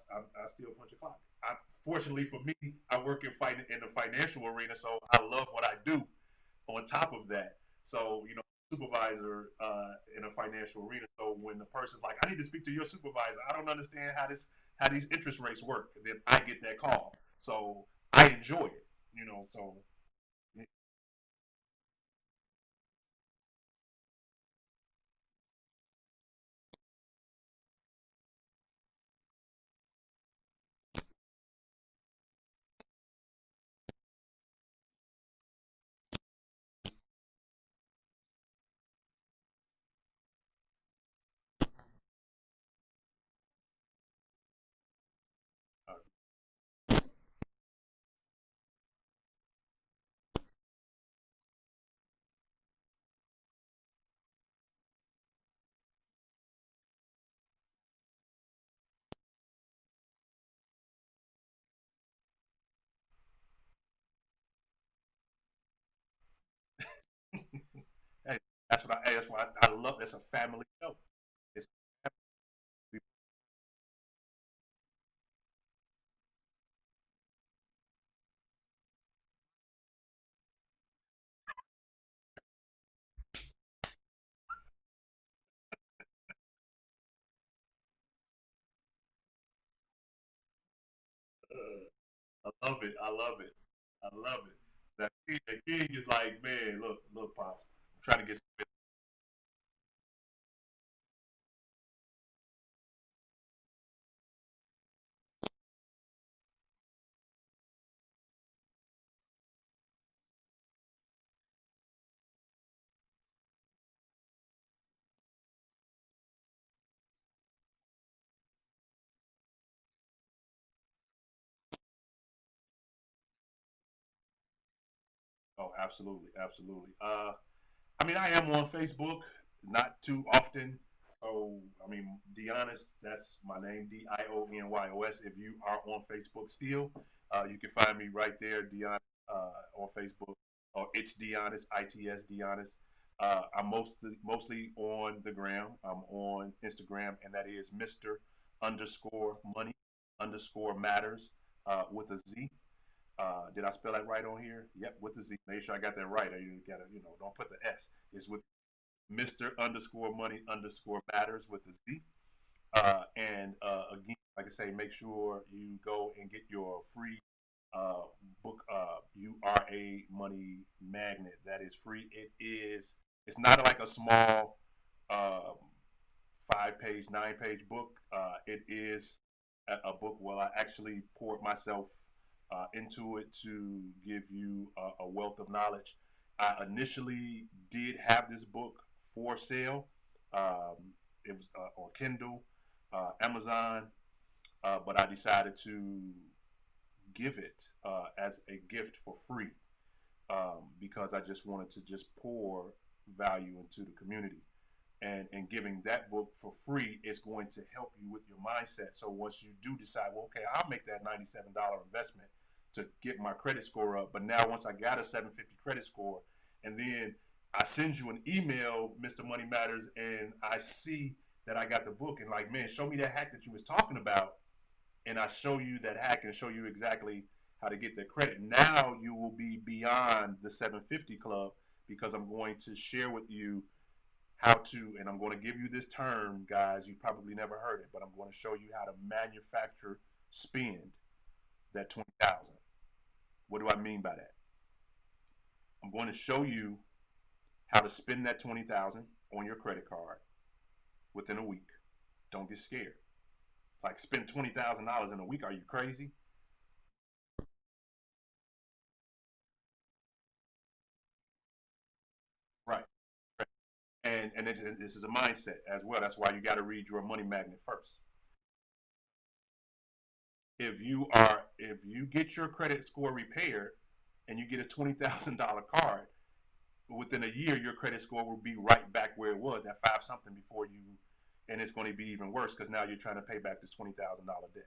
still punch a clock. Fortunately for me, I work in the financial arena, so I love what I do. On top of that, so supervisor in a financial arena. So when the person's like, "I need to speak to your supervisor," I don't understand how these interest rates work. And then I get that call, so I enjoy it. So uh, hey, that's why I love. It's a family show. It's I love it. I love it. I love it. That king is like, man, look, pops. I'm trying to get. Oh, absolutely, absolutely. I mean, I am on Facebook, not too often. So, I mean, Dionys, that's my name, Dionys. If you are on Facebook still, you can find me right there, Dionys, on Facebook, or it's Dionys, ITS Dionys. I'm mostly on the gram. I'm on Instagram, and that is Mr. underscore money underscore matters with a Z. Did I spell that right on here? Yep, with the Z. Make sure I got that right. You gotta, don't put the S. It's with Mr. underscore money underscore matters with the Z. And again, like I say, make sure you go and get your free uh, book. You are a money magnet. That is free. It is. It's not like a small um, 5 page, 9 page book. It is a book where I actually poured myself into it to give you a wealth of knowledge. I initially did have this book for sale. It was on Kindle, Amazon, but I decided to give it as a gift for free because I just wanted to just pour value into the community. And giving that book for free is going to help you with your mindset. So once you do decide, well, okay, I'll make that $97 investment to get my credit score up. But now once I got a 750 credit score, and then I send you an email, Mr. Money Matters, and I see that I got the book, and like, man, show me that hack that you was talking about, and I show you that hack and show you exactly how to get the credit. Now you will be beyond the 750 club because I'm going to share with you how to, and I'm going to give you this term, guys. You've probably never heard it, but I'm going to show you how to manufacture spend that 20,000. What do I mean by that? I'm going to show you how to spend that 20,000 on your credit card within a week. Don't get scared. Like spend $20,000 in a week? Are you crazy? Right. And this is a mindset as well. That's why you got to read your money magnet first. If you get your credit score repaired and you get a $20,000 card, within a year your credit score will be right back where it was, that five something before you, and it's going to be even worse because now you're trying to pay back this $20,000 debt.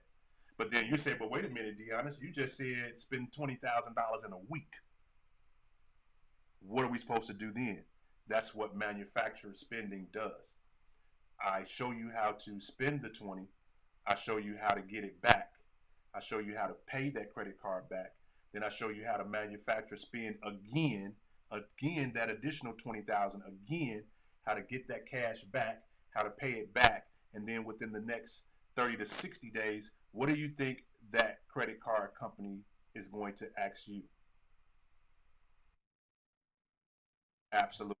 But then you say, but wait a minute, Deonis, you just said spend $20,000 in a week. What are we supposed to do then? That's what manufacturer spending does. I show you how to spend the 20. I show you how to get it back. I show you how to pay that credit card back. Then I show you how to manufacture spend again that additional 20,000 again, how to get that cash back, how to pay it back, and then within the next 30 to 60 days, what do you think that credit card company is going to ask you? Absolutely.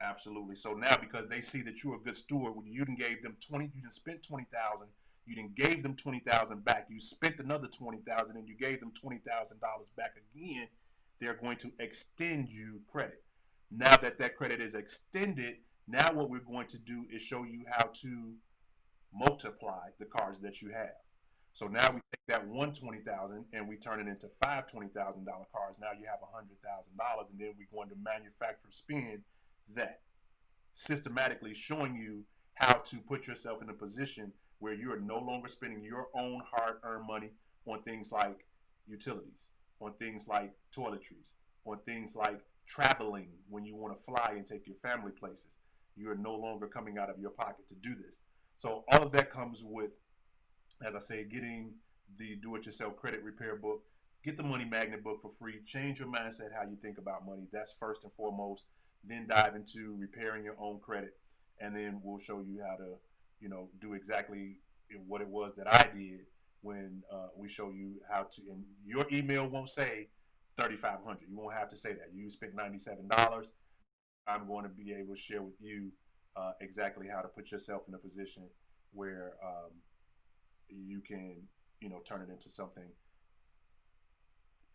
Absolutely. So now, because they see that you're a good steward, when you didn't gave them 20, you didn't spend 20,000, you didn't gave them 20,000 back. You spent another 20,000, and you gave them $20,000 back again. They're going to extend you credit. Now that that credit is extended, now what we're going to do is show you how to multiply the cards that you have. So now we take that one 20,000 and we turn it into five $20,000 cards. Now you have $100,000, and then we're going to manufacture spend that, systematically showing you how to put yourself in a position where you are no longer spending your own hard-earned money on things like utilities, on things like toiletries, on things like traveling when you want to fly and take your family places. You are no longer coming out of your pocket to do this. So all of that comes with, as I say, getting the do-it-yourself credit repair book, get the money magnet book for free, change your mindset how you think about money. That's first and foremost. Then dive into repairing your own credit, and then we'll show you how to, do exactly what it was that I did when we show you how to. And your email won't say 3,500. You won't have to say that. You spent $97. I'm going to be able to share with you exactly how to put yourself in a position where you can, turn it into something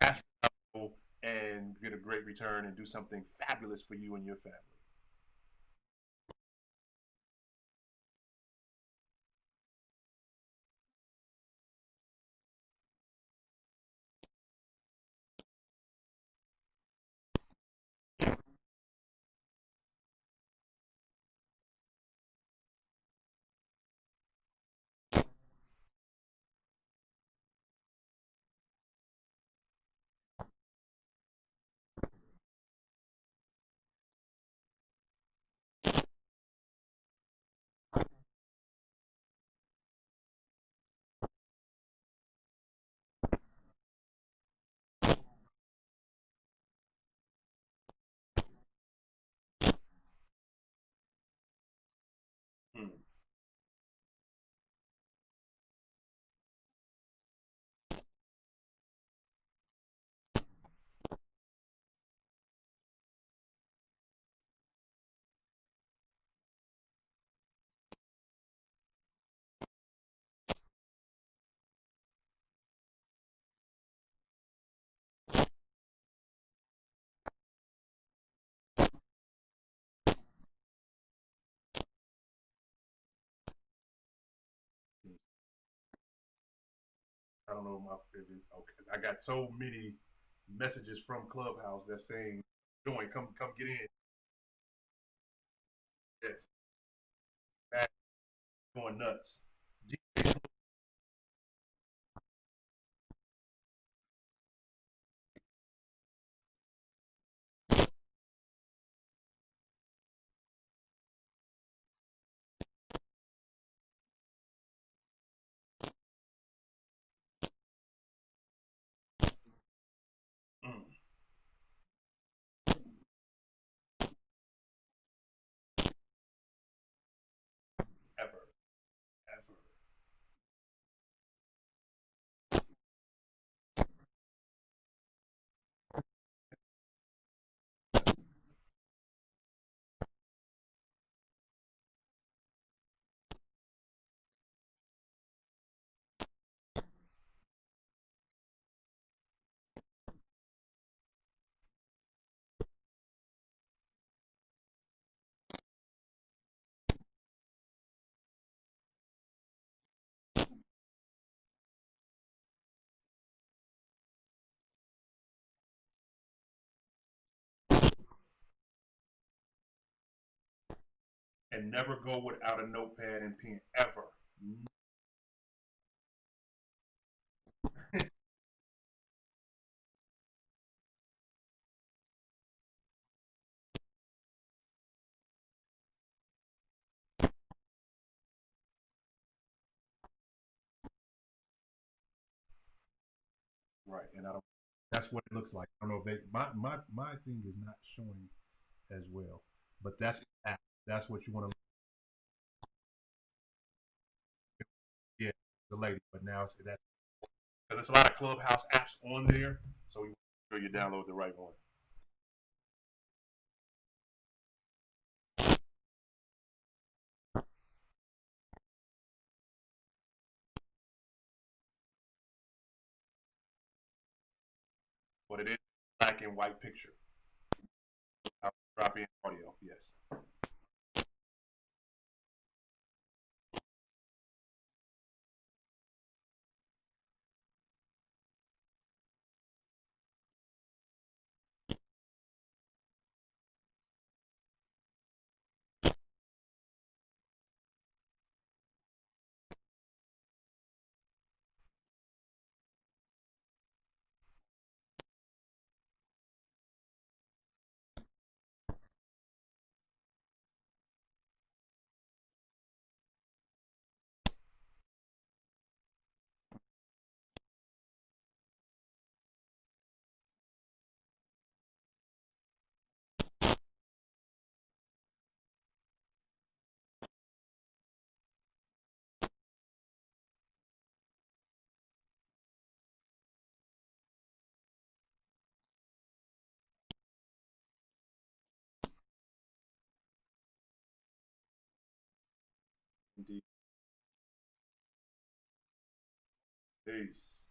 astronomical and get a great return and do something fabulous for you and your family. Mm. I don't know my favorite. Okay, I got so many messages from Clubhouse that saying, "Join, come get in." Yes, that's going nuts. Mm, ever, ever, and never go without a notepad and pen ever. Right, and I don't. That's what it looks like. I don't know if they. My thing is not showing as well, but that's that. That's what you want to. Yeah, the lady, but now it's that because there's a lot of Clubhouse apps on there, so we make sure you download the right one. But it is black and white picture. I'll drop in audio. Yes. Peace.